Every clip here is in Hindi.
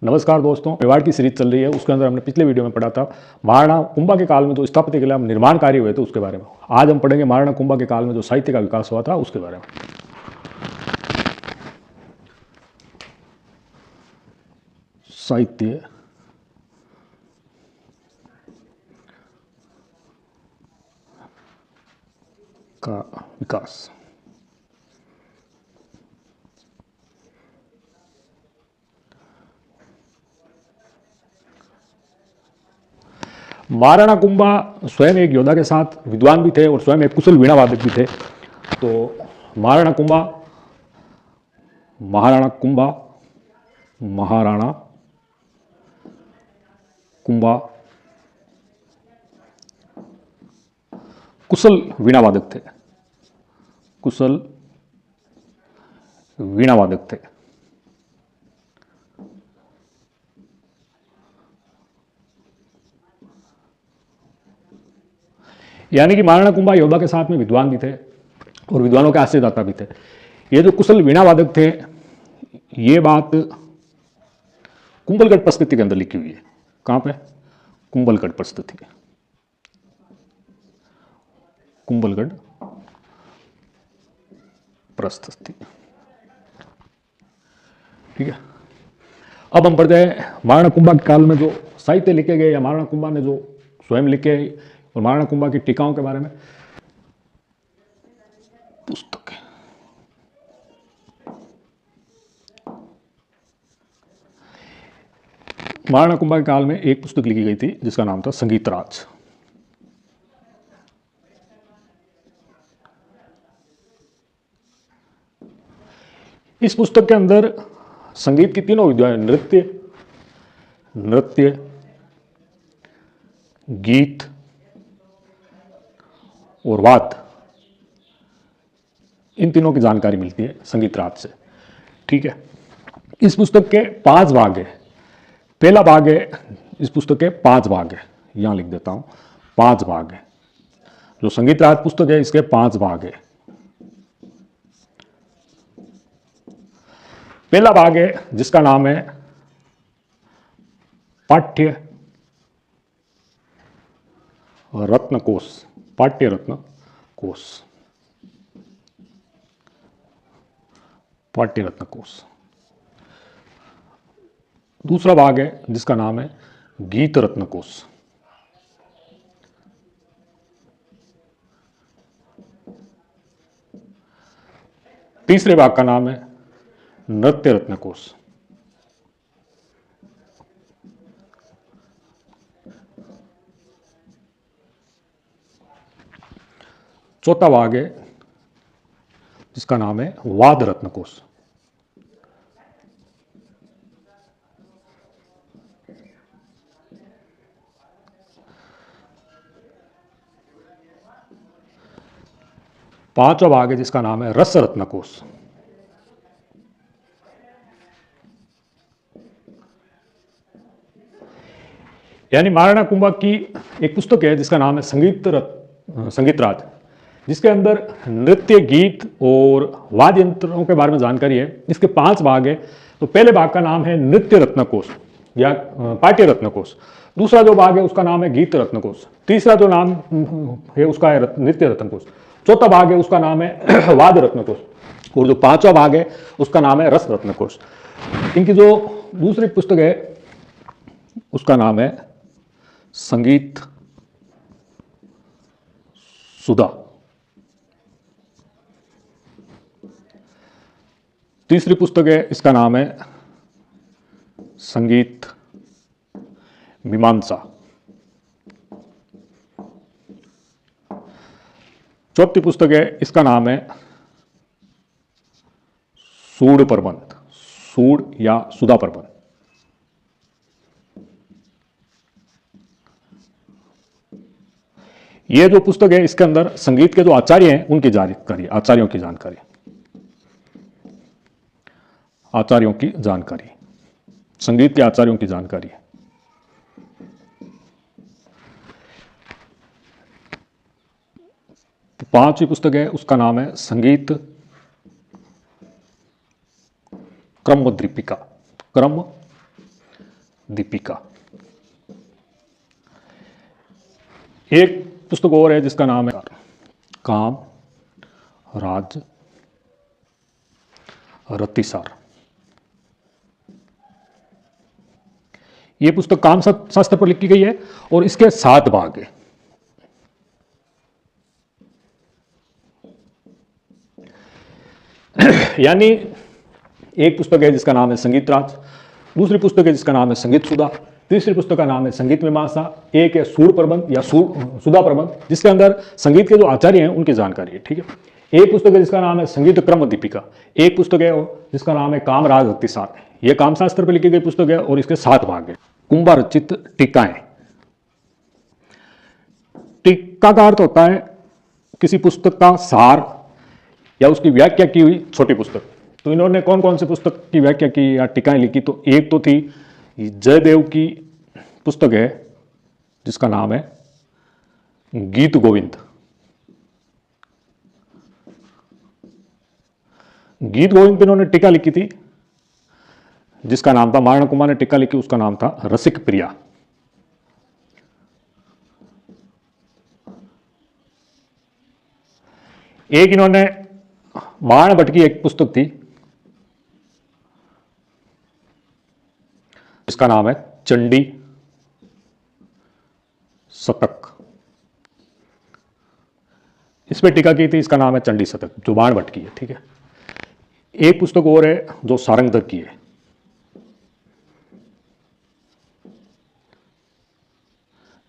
नमस्कार दोस्तों, मेवाड़ की सीरीज चल रही है। उसके अंदर हमने पिछले वीडियो में पढ़ा था महाराणा कुंभा के काल में जो स्थापत्य के लिए निर्माण कार्य हुए थे उसके बारे में। आज हम पढ़ेंगे महाराणा कुंभा के काल में जो साहित्य का विकास हुआ था उसके बारे में। साहित्य का विकास। महाराणा कुंभा स्वयं एक योद्धा के साथ विद्वान भी थे और स्वयं एक कुशल वीणा वादक भी थे। तो महाराणा कुंभा कुशल वीणा वादक थे। यानी कि महाराणा कुंभा योद्धा के साथ में विद्वान भी थे और विद्वानों के आश्रयदाता भी थे। ये जो कुशल वीणा वादक थे, ये बात कुंभलगढ़ प्रस्तुति के अंदर लिखी हुई है। कहाँ पे? कुंभलगढ़ प्रस्तुति। ठीक है। अब हम पढ़ते हैं महाराणा कुंभा के काल में जो साहित्य लिखे गए या महाराणा कुंभा ने जो स्वयं लिखे और महाराणा कुंभा की टीकाओं के बारे में। पुस्तक महाराणा कुंभा के काल में एक पुस्तक लिखी गई थी जिसका नाम था संगीतराज। इस पुस्तक के अंदर संगीत की तीनों विधाएं, नृत्य, गीत और वाद्य, इन तीनों की जानकारी मिलती है संगीतराज से। ठीक है। इस पुस्तक के 5 भाग है। पहला भाग है, इस पुस्तक के 5 भाग है, यहां लिख देता हूं 5 भाग है। जो संगीतराज पुस्तक है इसके 5 भाग है। पहला भाग है जिसका नाम है पाठ्य रत्न कोश। दूसरा भाग है जिसका नाम है गीत रत्न कोश। तीसरे भाग का नाम है नृत्य रत्न कोश। चौथा भाग है जिसका नाम है वाद रत्न कोश। पांचवा भाग है जिसका नाम है रस रत्न कोश। यानी महाराणा कुंभा की एक पुस्तक है जिसका नाम है संगीतराज, जिसके अंदर नृत्य, गीत और वाद्य यंत्रों के बारे में जानकारी है। इसके 5 भाग है। तो पहले भाग का नाम है नृत्य रत्न कोश या पाठ्य रत्न कोश। दूसरा जो भाग है उसका नाम है गीत रत्न कोश। तीसरा जो नाम है उसका है नृत्य रत्न कोश। चौथा भाग है उसका नाम है वाद्य रत्न कोश और जो 5वां भाग है उसका नाम है रस रत्न कोश। इनकी जो दूसरी पुस्तक है उसका नाम है संगीत सुधा। तीसरी पुस्तक है, इसका नाम है संगीत मीमांसा। चौथी पुस्तक है, इसका नाम है सूड प्रबंध, सूड या सुधा प्रबंध। यह जो पुस्तक है इसके अंदर संगीत के जो आचार्य हैं उनकी जानकारी, आचार्यों की जानकारी, संगीत के आचार्यों की जानकारी है। तो 5वीं पुस्तक है उसका नाम है संगीत क्रमद्वीपिका। दीपिका। एक पुस्तक और है जिसका नाम है काम राज रतिसार। ये पुस्तक काम शास्त्र पर लिखी गई है और इसके 7 भाग है। यानी एक पुस्तक है जिसका नाम है संगीत राज, दूसरी पुस्तक है जिसका नाम है संगीत सुधा, तीसरी पुस्तक का नाम है संगीत मीमांसा, एक है सूर प्रबंध या सुधा प्रबंध जिसके अंदर संगीत के जो आचार्य हैं उनकी जानकारी है। ठीक है, एक पुस्तक है जिसका नाम है संगीत क्रम दीपिका, एक पुस्तक है जिसका नाम है काम राज रतिसार। यह काम शास्त्र पर लिखी गई पुस्तक है और इसके 7 भाग है। कुंभा रचित टीकाएं। टीका का अर्थ होता है किसी पुस्तक का सार या उसकी व्याख्या की हुई छोटी पुस्तक। तो इन्होंने कौन कौन सी पुस्तक की व्याख्या की या टीकाएं लिखी, तो एक तो थी जयदेव की पुस्तक है जिसका नाम है गीत गोविंद। गीत गोविंद पे इन्होंने टीका लिखी थी जिसका नाम था, महाराणा कुंभा ने टीका लिखी, उसका नाम था रसिक प्रिया। एक इन्होंने महाराणा भट्ट की एक पुस्तक थी जिसका नाम है चंडी शतक, इस पर टीका की थी, इसका नाम है चंडी शतक जो बाण भट्ट की है। ठीक है, एक पुस्तक और है जो सारंगधर की है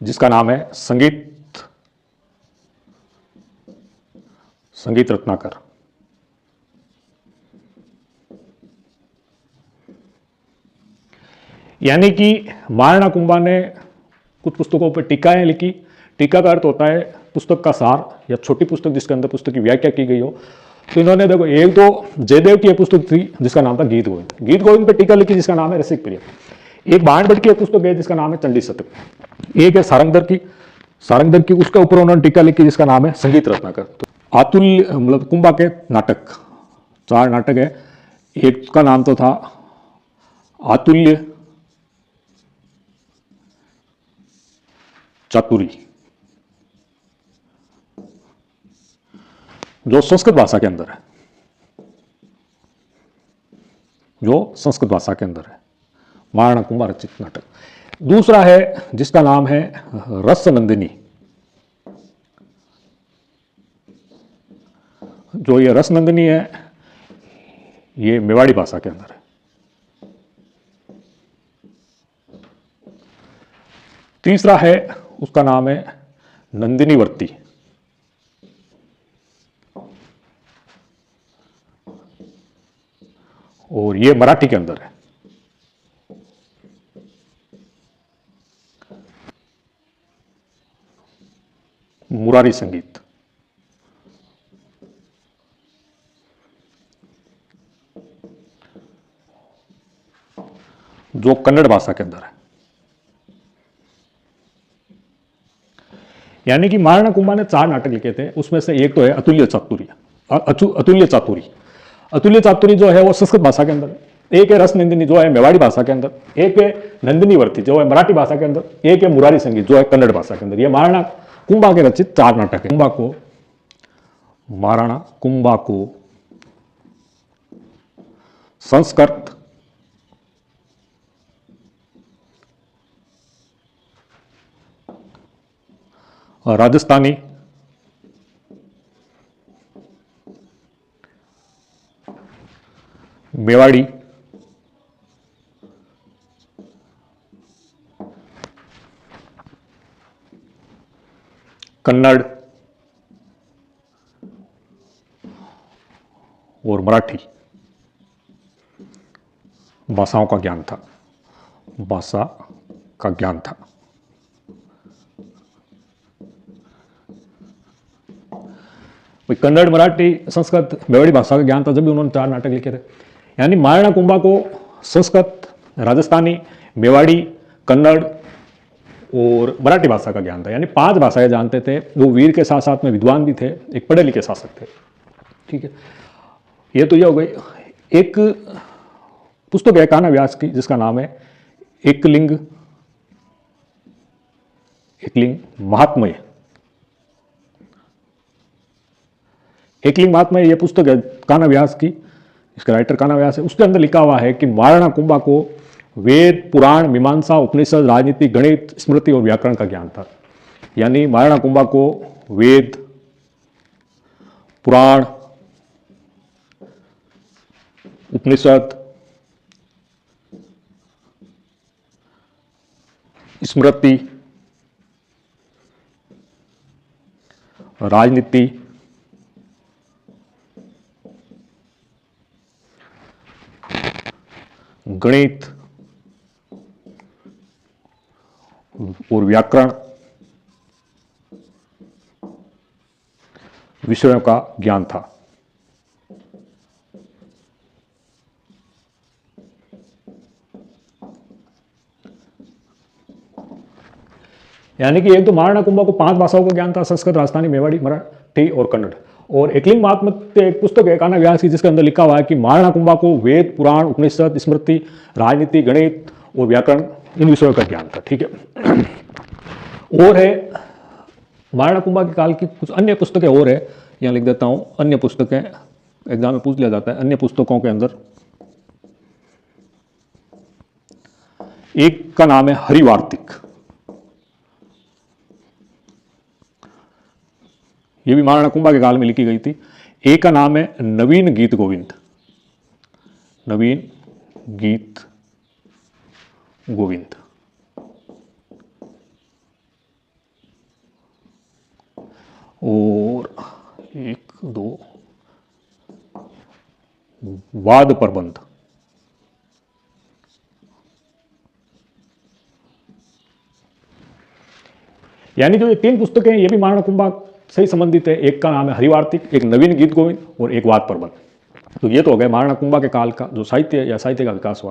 जिसका नाम है संगीत रत्नाकर। यानी कि महाराणा कुंभा ने कुछ पुस्तकों पर टीकाएं लिखी। टीका का अर्थ होता है पुस्तक का सार या छोटी पुस्तक जिसके अंदर पुस्तक की व्याख्या की गई हो। तो इन्होंने देखो, एक तो जयदेव की एक पुस्तक थी जिसका नाम था गीत गोविंद, गीत गोविंद पर टीका लिखी जिसका नाम है रसिक प्रिया। एक बाण भट्ट की एक पुस्तक है जिसका नाम है चंडी शतक, एक है सारंगधर की उसके ऊपर उन्होंने टीका लिखी जिसका नाम है संगीत रत्नाकर। तो अतुल्य मतलब कुंभा के नाटक 4 नाटक है। एक का नाम तो था अतुल्य चातुरी जो संस्कृत भाषा के अंदर है, महाराणा कुंभा रचित नाटक। दूसरा है जिसका नाम है रस नंदिनी, जो ये रस नंदिनी है ये मेवाड़ी भाषा के अंदर है। तीसरा है उसका नाम है नंदिनी वर्ती, और ये मराठी के अंदर है। मुरारी संगीत, जो कन्नड़ भाषा के अंदर है। यानी कि महाराणा कुंभा ने 4 नाटक लिखे थे, उसमें से एक तो है अतुल्य चातुरी जो है वो संस्कृत भाषा के अंदर है, एक है रस नंदिनी जो है मेवाड़ी भाषा के अंदर, एक है नंदिनी वर्ती जो है मराठी भाषा के अंदर, एक है मुरारी संगीत जो है कन्नड़ भाषा के अंदर। ये महाराणा कुंभा के रचित 4 नाटक है। महाराणा कुंभा को संस्कृत, राजस्थानी, मेवाड़ी, कन्नड़ और मराठी भाषाओं का ज्ञान था, कन्नड़, मराठी, संस्कृत, मेवाड़ी भाषा का ज्ञान था जब भी उन्होंने 4 नाटक लिखे थे। यानी महाराणा कुंभा को संस्कृत, राजस्थानी, मेवाड़ी, कन्नड़ और मराठी भाषा का ज्ञान था। यानी 5 भाषाएं जानते थे। वो वीर के साथ साथ में विद्वान भी थे, एक पढ़े लिखे शासक थे। ठीक है, ये तो यह हो गई। एक पुस्तक है कान्हा व्यास की जिसका नाम है एकलिंग महात्म्य। एकलिंग महात्म्य ये पुस्तक है कान्हा व्यास की, इसका राइटर कान्हा व्यास है। उसके अंदर लिखा हुआ है कि महाराणा कुंभा को वेद, पुराण, मीमांसा, उपनिषद, राजनीति, गणित, स्मृति और व्याकरण का ज्ञान था। यानी महाराणा कुंभा को वेद, पुराण, उपनिषद, स्मृति, राजनीति, गणित और व्याकरण विषयों का ज्ञान था। यानी कि एक तो महाराणा कुंभा को 5 भाषाओं का ज्ञान था, संस्कृत, राजस्थानी, मेवाड़ी, मराठी और कन्नड़। और एकलिंग महात्म्य एक पुस्तक है कान्हा व्यास की, जिसके अंदर लिखा हुआ है कि महाराणा कुंभा को वेद, पुराण, उपनिषद, स्मृति, राजनीति, गणित और व्याकरण इन विषयों का ज्ञान था। ठीक है। और है महाराणा कुंभा के काल की कुछ अन्य पुस्तकें और है, यहाँ लिख देता हूँ। अन्य पुस्तकें एग्जाम में पूछ लिया जाता है। अन्य पुस्तकों के अंदर एक का नाम है हरिवार्तिक, ये भी महाराणा कुंभा के काल में लिखी गई थी। एक का नाम है नवीन गीत गोविंद, नवीन गीत गोविंद। और 1 2 वाद प्रबंध, यानी जो ये 3 पुस्तकें हैं ये भी महाराणा कुंभा से ही संबंधित है। एक का नाम है हरिवार्तिक, एक नवीन गीत गोविंद और एक वाद प्रबंध। तो ये तो हो गए महाराणा कुंभा के काल का जो साहित्य या साहित्य का विकास हुआ।